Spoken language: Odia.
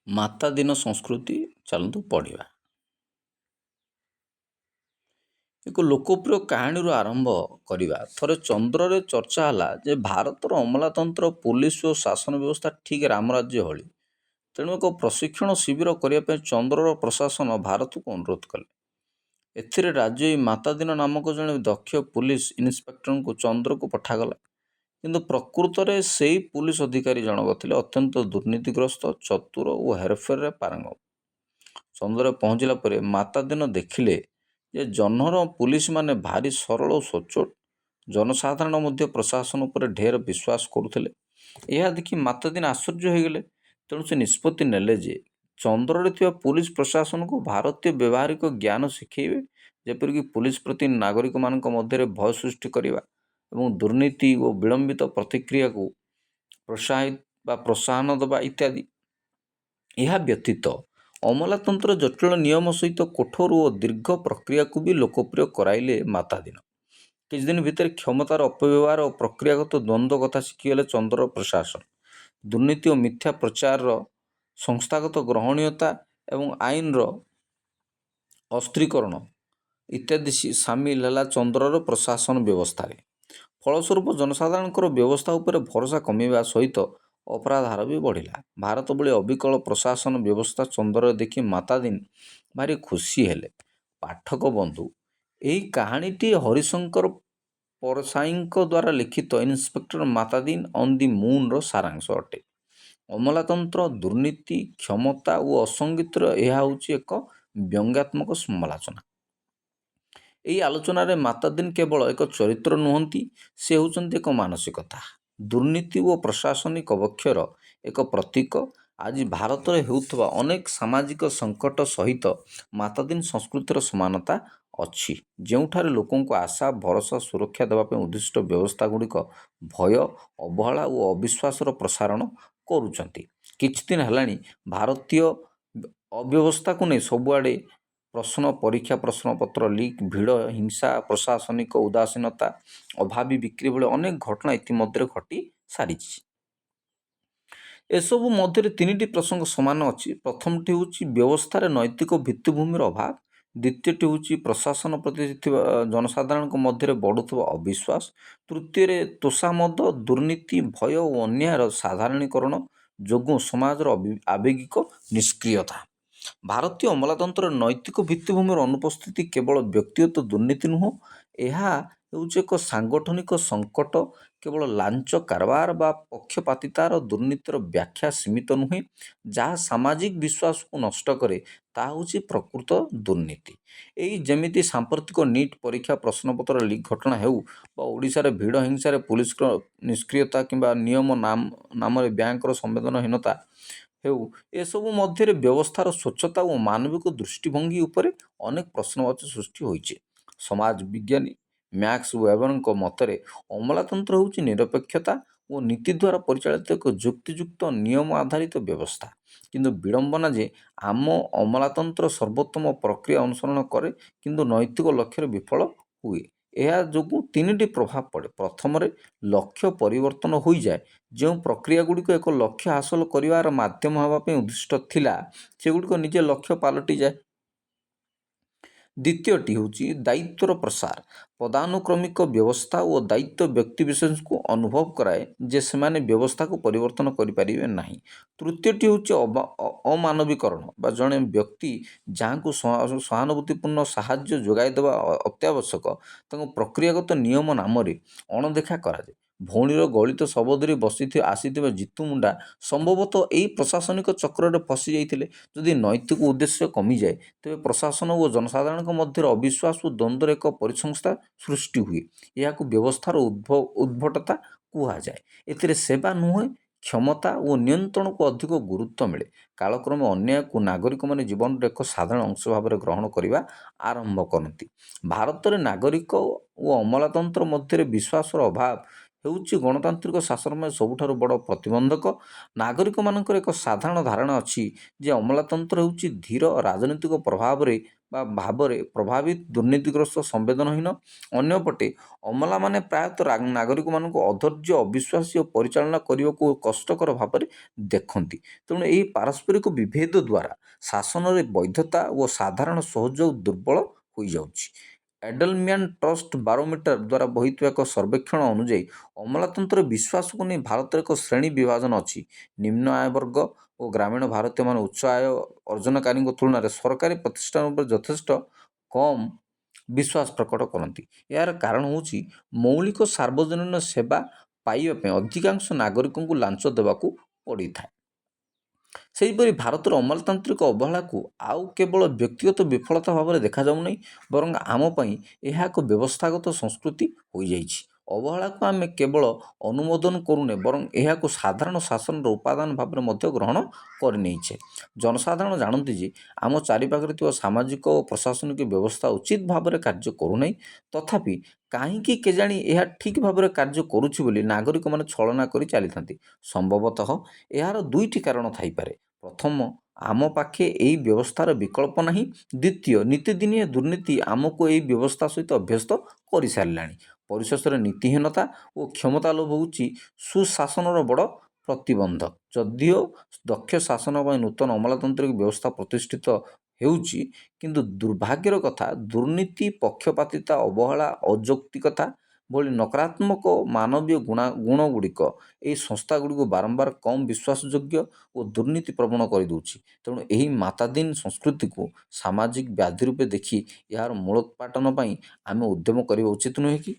ମାତା ଦିନ ସଂସ୍କୃତି ଚାଲନ୍ତୁ ପଢ଼ିବା। ଏକ ଲୋକପ୍ରିୟ କାହାଣୀରୁ ଆରମ୍ଭ କରିବା। ଥରେ ଚନ୍ଦ୍ରରେ ଚର୍ଚ୍ଚା ହେଲା ଯେ ଭାରତର ଅମଲାତନ୍ତ୍ର, ପୋଲିସ ଓ ଶାସନ ବ୍ୟବସ୍ଥା ଠିକ୍ ରାମରାଜ୍ୟ ଭଳି। ତେଣୁ ଏକ ପ୍ରଶିକ୍ଷଣ ଶିବିର କରିବା ପାଇଁ ଚନ୍ଦ୍ରର ପ୍ରଶାସନ ଭାରତକୁ ଅନୁରୋଧ କଲେ। ଏଥିରେ ରାଜି ହୋଇ ମାତା ଦିନ ନାମକ ଜଣେ ଦକ୍ଷ ପୋଲିସ ଇନ୍ସପେକ୍ଟରଙ୍କୁ ଚନ୍ଦ୍ରକୁ ପଠାଗଲା। କିନ୍ତୁ ପ୍ରକୃତରେ ସେହି ପୋଲିସ ଅଧିକାରୀ ଜଣକ ଥିଲେ ଅତ୍ୟନ୍ତ ଦୁର୍ନୀତିଗ୍ରସ୍ତ, ଚତୁର ଓ ହେରଫେରରେ ପାରଙ୍ଗମ। ଚନ୍ଦ୍ରରେ ପହଞ୍ଚିଲା ପରେ ମାତା ଦିନ ଦେଖିଲେ ଯେ ଜହ୍ନର ପୋଲିସମାନେ ଭାରି ସରଳ ଓ ସଚ୍ଚୋଟ। ଜନସାଧାରଣ ମଧ୍ୟ ପ୍ରଶାସନ ଉପରେ ଢେର ବିଶ୍ୱାସ କରୁଥିଲେ। ଏହା ଦେଖି ମାତା ଦିନ ଆଶ୍ଚର୍ଯ୍ୟ ହୋଇଗଲେ। ତେଣୁ ସେ ନିଷ୍ପତ୍ତି ନେଲେ ଯେ ଚନ୍ଦ୍ରରେ ଥିବା ପୋଲିସ ପ୍ରଶାସନକୁ ଭାରତୀୟ ବ୍ୟବହାରିକ ଜ୍ଞାନ ଶିଖାଇବେ, ଯେପରିକି ପୋଲିସ ପ୍ରତି ନାଗରିକମାନଙ୍କ ମଧ୍ୟରେ ଭୟ ସୃଷ୍ଟି କରିବା ଏବଂ ଦୁର୍ନୀତି ଓ ବିଳମ୍ବିତ ପ୍ରତିକ୍ରିୟାକୁ ପ୍ରୋତ୍ସାହନ ଦେବା ଇତ୍ୟାଦି। ଏହା ବ୍ୟତୀତ ଅମଲାତନ୍ତ୍ର ଜଟିଳ ନିୟମ ସହିତ କଠୋର ଓ ଦୀର୍ଘ ପ୍ରକ୍ରିୟାକୁ ବି ଲୋକପ୍ରିୟ କରାଇଲେ ମାତା ଦିନ। କିଛିଦିନ ଭିତରେ କ୍ଷମତାର ଅପବ୍ୟବହାର ଓ ପ୍ରକ୍ରିୟାଗତ ଦ୍ୱନ୍ଦ୍ୱ କଥା ଶିଖିଗଲେ ଚନ୍ଦ୍ରର ପ୍ରଶାସନ। ଦୁର୍ନୀତି ଓ ମିଥ୍ୟା ପ୍ରଚାରର ସଂସ୍ଥାଗତ ଗ୍ରହଣୀୟତା ଏବଂ ଆଇନର ଅସ୍ତ୍ରୀକରଣ ଇତ୍ୟାଦି ସାମିଲ ହେଲା ଚନ୍ଦ୍ରର ପ୍ରଶାସନ ବ୍ୟବସ୍ଥାରେ। ଫଳସ୍ୱରୂପ ଜନସାଧାରଣଙ୍କର ବ୍ୟବସ୍ଥା ଉପରେ ଭରସା କମିବା ସହିତ ଅପରାଧ ହାର ବି ବଢ଼ିଲା। ଭାରତ ଭଳି ଅବିକଳ ପ୍ରଶାସନ ବ୍ୟବସ୍ଥା ଚନ୍ଦ୍ରରେ ଦେଖି ମାତା ଦିନ ଭାରି ଖୁସି ହେଲେ। ପାଠକ ବନ୍ଧୁ, ଏହି କାହାଣୀଟି ହରିଶଙ୍କର ପରସାଇଙ୍କ ଦ୍ୱାରା ଲିଖିତ ଇନ୍ସପେକ୍ଟର ମାତା ଦିନ ଅନ୍ ଦି ମୁନ୍ର ସାରାଂଶ ଅଟେ। ଅମଲାତନ୍ତ୍ର, ଦୁର୍ନୀତି, କ୍ଷମତା ଓ ଅସଙ୍ଗତିର ଏହା ହେଉଛି ଏକ ବ୍ୟଙ୍ଗାତ୍ମକ ସମାଲୋଚନା। ଏହି ଆଲୋଚନାରେ ମାତା ଦିନ କେବଳ ଏକ ଚରିତ୍ର ନୁହନ୍ତି, ସେ ହେଉଛନ୍ତି ଏକ ମାନସିକତା, ଦୁର୍ନୀତି ଓ ପ୍ରଶାସନିକ ଅବକ୍ଷୟର ଏକ ପ୍ରତୀକ। ଆଜି ଭାରତରେ ହେଉଥିବା ଅନେକ ସାମାଜିକ ସଙ୍କଟ ସହିତ ମାତା ଦିନ ସଂସ୍କୃତିର ସମାନତା ଅଛି, ଯେଉଁଠାରେ ଲୋକଙ୍କୁ ଆଶା, ଭରସା, ସୁରକ୍ଷା ଦେବା ପାଇଁ ଉଦ୍ଦିଷ୍ଟ ବ୍ୟବସ୍ଥାଗୁଡ଼ିକ ଭୟ, ଅବହେଳା ଓ ଅବିଶ୍ୱାସର ପ୍ରସାରଣ କରୁଛନ୍ତି। କିଛିଦିନ ହେଲାଣି ଭାରତୀୟ ଅବ୍ୟବସ୍ଥାକୁ ନେଇ ସବୁଆଡ଼େ ପ୍ରଶ୍ନ, ପରୀକ୍ଷା ପ୍ରଶ୍ନପତ୍ର ଲିକ୍, ଭିଡ଼, ହିଂସା, ପ୍ରଶାସନିକ ଉଦାସୀନତା, ଅଭାବୀ ବିକ୍ରି ଭଳି ଅନେକ ଘଟଣା ଇତିମଧ୍ୟରେ ଘଟି ସାରିଛି। ଏସବୁ ମଧ୍ୟରେ ତିନିଟି ପ୍ରସଙ୍ଗ ସମାନ ଅଛି। ପ୍ରଥମଟି ହେଉଛି ବ୍ୟବସ୍ଥାରେ ନୈତିକ ଭିତ୍ତିଭୂମିର ଅଭାବ। ଦ୍ୱିତୀୟଟି ହେଉଛି ପ୍ରଶାସନ ପ୍ରତି ଥିବା ଜନସାଧାରଣଙ୍କ ମଧ୍ୟରେ ବଢ଼ୁଥିବା ଅବିଶ୍ୱାସ। ତୃତୀୟରେ ତୋଷାମଦ, ଦୁର୍ନୀତି, ଭୟ ଓ ଅନ୍ୟାୟର ସାଧାରଣୀକରଣ ଯୋଗୁଁ ସମାଜର ଆବେଗିକ ନିଷ୍କ୍ରିୟତା। ଭାରତୀୟ ଅମଲାତନ୍ତ୍ରରେ ନୈତିକ ଭିତ୍ତିଭୂମିର ଅନୁପସ୍ଥିତି କେବଳ ବ୍ୟକ୍ତିଗତ ଦୁର୍ନୀତି ନୁହେଁ, ଏହା ହେଉଛି ଏକ ସାଂଗଠନିକ ସଙ୍କଟ। କେବଳ ଲାଞ୍ଚ କାରବାର ବା ପକ୍ଷପାତିତାର ଦୁର୍ନୀତିର ବ୍ୟାଖ୍ୟା ସୀମିତ ନୁହେଁ। ଯାହା ସାମାଜିକ ବିଶ୍ୱାସକୁ ନଷ୍ଟ କରେ, ତାହା ହେଉଛି ପ୍ରକୃତ ଦୁର୍ନୀତି। ଏହି ଯେମିତି ସାମ୍ପ୍ରତିକ ନିଟ୍ ପରୀକ୍ଷା ପ୍ରଶ୍ନପତ୍ର ଲିକ୍ ଘଟଣା ହେଉ ବା ଓଡ଼ିଶାରେ ଭିଡ଼ ହିଂସାରେ ପୁଲିସର ନିଷ୍କ୍ରିୟତା କିମ୍ବା ନିୟମ ନାମରେ ବ୍ୟାଙ୍କର ସମ୍ବେଦନହୀନତା ହେଉ, ଏସବୁ ମଧ୍ୟରେ ବ୍ୟବସ୍ଥାର ସ୍ୱଚ୍ଛତା ଓ ମାନବିକ ଦୃଷ୍ଟିଭଙ୍ଗୀ ଉପରେ ଅନେକ ପ୍ରଶ୍ନବାଚୀ ସୃଷ୍ଟି ହୋଇଛି। ସମାଜ ବିଜ୍ଞାନୀ ମ୍ୟାକ୍ସ ୱେବରଙ୍କ ମତରେ ଅମଲାତନ୍ତ୍ର ହେଉଛି ନିରପେକ୍ଷତା ଓ ନୀତି ଦ୍ୱାରା ପରିଚାଳିତ ଏକ ଯୁକ୍ତିଯୁକ୍ତ ନିୟମ ଆଧାରିତ ବ୍ୟବସ୍ଥା। କିନ୍ତୁ ବିଡ଼ମ୍ବନା ଯେ ଆମ ଅମଲାତନ୍ତ୍ର ସର୍ବୋତ୍ତମ ପ୍ରକ୍ରିୟା ଅନୁସରଣ କରେ କିନ୍ତୁ ନୈତିକ ଲକ୍ଷ୍ୟରେ ବିଫଳ ହୁଏ। ଏହା ଯୋଗୁଁ ତିନିଟି ପ୍ରଭାବ ପଡ଼େ। ପ୍ରଥମରେ, ଲକ୍ଷ୍ୟ ପରିବର୍ତ୍ତନ ହୋଇଯାଏ। ଯେଉଁ ପ୍ରକ୍ରିୟାଗୁଡ଼ିକ ଏକ ଲକ୍ଷ୍ୟ ହାସଲ କରିବାର ମାଧ୍ୟମ ହେବା ପାଇଁ ଉଦ୍ଦିଷ୍ଟ ଥିଲା, ସେଗୁଡ଼ିକ ନିଜେ ଲକ୍ଷ୍ୟ ପାଲଟିଯାଏ। ଦ୍ୱିତୀୟଟି ହେଉଛି ଦାୟିତ୍ୱର ପ୍ରସାର। ପଦାନୁକ୍ରମିକ ବ୍ୟବସ୍ଥା ଓ ଦାୟିତ୍ୱ ବ୍ୟକ୍ତିବିଶେଷଙ୍କୁ ଅନୁଭବ କରାଏ ଯେ ସେମାନେ ବ୍ୟବସ୍ଥାକୁ ପରିବର୍ତ୍ତନ କରିପାରିବେ ନାହିଁ। ତୃତୀୟଟି ହେଉଛି ଅମାନବୀକରଣ ବା ଜଣେ ବ୍ୟକ୍ତି ଯାହାଙ୍କୁ ସହାନୁଭୂତିପୂର୍ଣ୍ଣ ସାହାଯ୍ୟ ଯୋଗାଇ ଦେବା ଅତ୍ୟାବଶ୍ୟକ, ତାଙ୍କୁ ପ୍ରକ୍ରିୟାଗତ ନିୟମ ନାମରେ ଅଣଦେଖା କରାଯାଏ। ଭଉଣୀର ଗଳିତ ଶବ ଧରି ଆସିଥିବା ଜିତୁ ମୁଣ୍ଡା ସମ୍ଭବତଃ ଏହି ପ୍ରଶାସନିକ ଚକ୍ରରେ ଫସି ଯାଇଥିଲେ। ଯଦି ନୈତିକ ଉଦ୍ଦେଶ୍ୟ କମିଯାଏ, ତେବେ ପ୍ରଶାସନ ଓ ଜନସାଧାରଣଙ୍କ ମଧ୍ୟରେ ଅବିଶ୍ୱାସ ଓ ଦ୍ୱନ୍ଦ୍ୱର ଏକ ପରିସଂସ୍ଥା ସୃଷ୍ଟି ହୁଏ। ଏହାକୁ ବ୍ୟବସ୍ଥାର ଉଦ୍ଭଟତା କୁହାଯାଏ। ଏଥିରେ ସେବା ନୁହେଁ, କ୍ଷମତା ଓ ନିୟନ୍ତ୍ରଣକୁ ଅଧିକ ଗୁରୁତ୍ୱ ମିଳେ। କାଳକ୍ରମେ ଅନ୍ୟାୟକୁ ନାଗରିକମାନେ ଜୀବନର ଏକ ସାଧାରଣ ଅଂଶ ଭାବରେ ଗ୍ରହଣ କରିବା ଆରମ୍ଭ କରନ୍ତି। ଭାରତରେ ନାଗରିକ ଓ ଅମଲାତନ୍ତ୍ର ମଧ୍ୟରେ ବିଶ୍ୱାସର ଅଭାବ ହେଉଛି ଗଣତାନ୍ତ୍ରିକ ଶାସନ ପାଇଁ ସବୁଠାରୁ ବଡ଼ ପ୍ରତିବନ୍ଧକ। ନାଗରିକମାନଙ୍କର ଏକ ସାଧାରଣ ଧାରଣା ଅଛି ଯେ ଅମଲାତନ୍ତ୍ର ହେଉଛି ଧୀର, ରାଜନୈତିକ ପ୍ରଭାବରେ ବା ଭାବରେ ପ୍ରଭାବିତ, ଦୁର୍ନୀତିଗ୍ରସ୍ତ, ସମ୍ବେଦନହୀନ। ଅନ୍ୟପଟେ ଅମଲାମାନେ ପ୍ରାୟତଃ ନାଗରିକମାନଙ୍କୁ ଅଧୈର୍ଯ୍ୟ, ଅବିଶ୍ୱାସୀ ଓ ପରିଚାଳନା କରିବାକୁ କଷ୍ଟକର ଭାବରେ ଦେଖନ୍ତି। ତେଣୁ ଏହି ପାରସ୍ପରିକ ବିଭେଦ ଦ୍ୱାରା ଶାସନରେ ବୈଧତା ଓ ସାଧାରଣ ସହଯୋଗ ଦୁର୍ବଳ ହୋଇଯାଉଛି। ଏଡେଲମ୍ୟାନ୍ ଟ୍ରଷ୍ଟ ବାରୋମିଟର ଦ୍ୱାରା ହୋଇଥିବା ଏକ ସର୍ବେକ୍ଷଣ ଅନୁଯାୟୀ ଅମଲାତନ୍ତ୍ର ବିଶ୍ୱାସକୁ ନେଇ ଭାରତରେ ଏକ ଶ୍ରେଣୀ ବିଭାଜନ ଅଛି। ନିମ୍ନ ଆୟ ବର୍ଗ ଓ ଗ୍ରାମୀଣ ଭାରତୀୟମାନେ ଉଚ୍ଚ ଆୟ ଅର୍ଜନକାରୀଙ୍କ ତୁଳନାରେ ସରକାରୀ ପ୍ରତିଷ୍ଠାନ ଉପରେ ଯଥେଷ୍ଟ କମ୍ ବିଶ୍ୱାସ ପ୍ରକଟ କରନ୍ତି। ଏହାର କାରଣ ହେଉଛି ମୌଳିକ ସାର୍ବଜନୀନ ସେବା ପାଇବା ପାଇଁ ଅଧିକାଂଶ ନାଗରିକଙ୍କୁ ଲାଞ୍ଚ ଦେବାକୁ ପଡ଼ିଥାଏ। ସେହିପରି ଭାରତର ଅମଲାତାନ୍ତ୍ରିକ ଅବହେଳାକୁ ଆଉ କେବଳ ବ୍ୟକ୍ତିଗତ ବିଫଳତା ଭାବରେ ଦେଖାଯାଉନାହିଁ, ବରଂ ଆମ ପାଇଁ ଏହା ଏକ ବ୍ୟବସ୍ଥାଗତ ସଂସ୍କୃତି ହୋଇଯାଇଛି। ଅବହେଳାକୁ ଆମେ କେବଳ ଅନୁମୋଦନ କରୁନେ, ବରଂ ଏହାକୁ ସାଧାରଣ ଶାସନର ଉପାଦାନ ଭାବରେ ମଧ୍ୟ ଗ୍ରହଣ କରିନେଇଛେ। ଜନସାଧାରଣ ଜାଣନ୍ତି ଯେ ଆମ ଚାରିପାଖରେ ଥିବା ସାମାଜିକ ଓ ପ୍ରଶାସନିକ ବ୍ୟବସ୍ଥା ଉଚିତ ଭାବରେ କାର୍ଯ୍ୟ କରୁନାହିଁ। ତଥାପି କାହିଁକି କେଜାଣି ଏହା ଠିକ୍ ଭାବରେ କାର୍ଯ୍ୟ କରୁଛି ବୋଲି ନାଗରିକମାନେ ଛଳନା କରି ଚାଲିଥାନ୍ତି। ସମ୍ଭବତଃ ଏହାର ଦୁଇଟି କାରଣ ଥାଇପାରେ। ପ୍ରଥମ, ଆମ ପାଖେ ଏହି ବ୍ୟବସ୍ଥାର ବିକଳ୍ପ ନାହିଁ। ଦ୍ୱିତୀୟ, ନୀତିଦିନିଆ ଦୁର୍ନୀତି ଆମକୁ ଏହି ବ୍ୟବସ୍ଥା ସହିତ ଅଭ୍ୟସ୍ତ କରିସାରିଲାଣି। ପରିଶେଷରେ ନୀତିହୀନତା ଓ କ୍ଷମତା ଲୋଭ ହେଉଛି ସୁଶାସନର ବଡ଼ ପ୍ରତିବନ୍ଧକ। ଯଦିଓ ଦକ୍ଷ ଶାସନ ପାଇଁ ନୂତନ ଅମଲାତାନ୍ତ୍ରିକ ବ୍ୟବସ୍ଥା ପ୍ରତିଷ୍ଠିତ ହେଉଛି, କିନ୍ତୁ ଦୁର୍ଭାଗ୍ୟର କଥା, ଦୁର୍ନୀତି, ପକ୍ଷପାତିତା, ଅବହେଳା, ଅଯୌକ୍ତିକତା ଭଳି ନକାରାତ୍ମକ ମାନବୀୟ ଗୁଣଗୁଡ଼ିକ ଏହି ସଂସ୍ଥାଗୁଡ଼ିକୁ ବାରମ୍ବାର କମ୍ ବିଶ୍ୱାସଯୋଗ୍ୟ ଓ ଦୁର୍ନୀତି ପ୍ରବଣ କରିଦେଉଛି। ତେଣୁ ଏହି ମାତାଧୀନ ସଂସ୍କୃତିକୁ ସାମାଜିକ ବ୍ୟାଧି ରୂପେ ଦେଖି ଏହାର ମୂଳୋତ୍ପାଟନ ପାଇଁ ଆମେ ଉଦ୍ୟମ କରିବା ଉଚିତ ନୁହେଁ କି?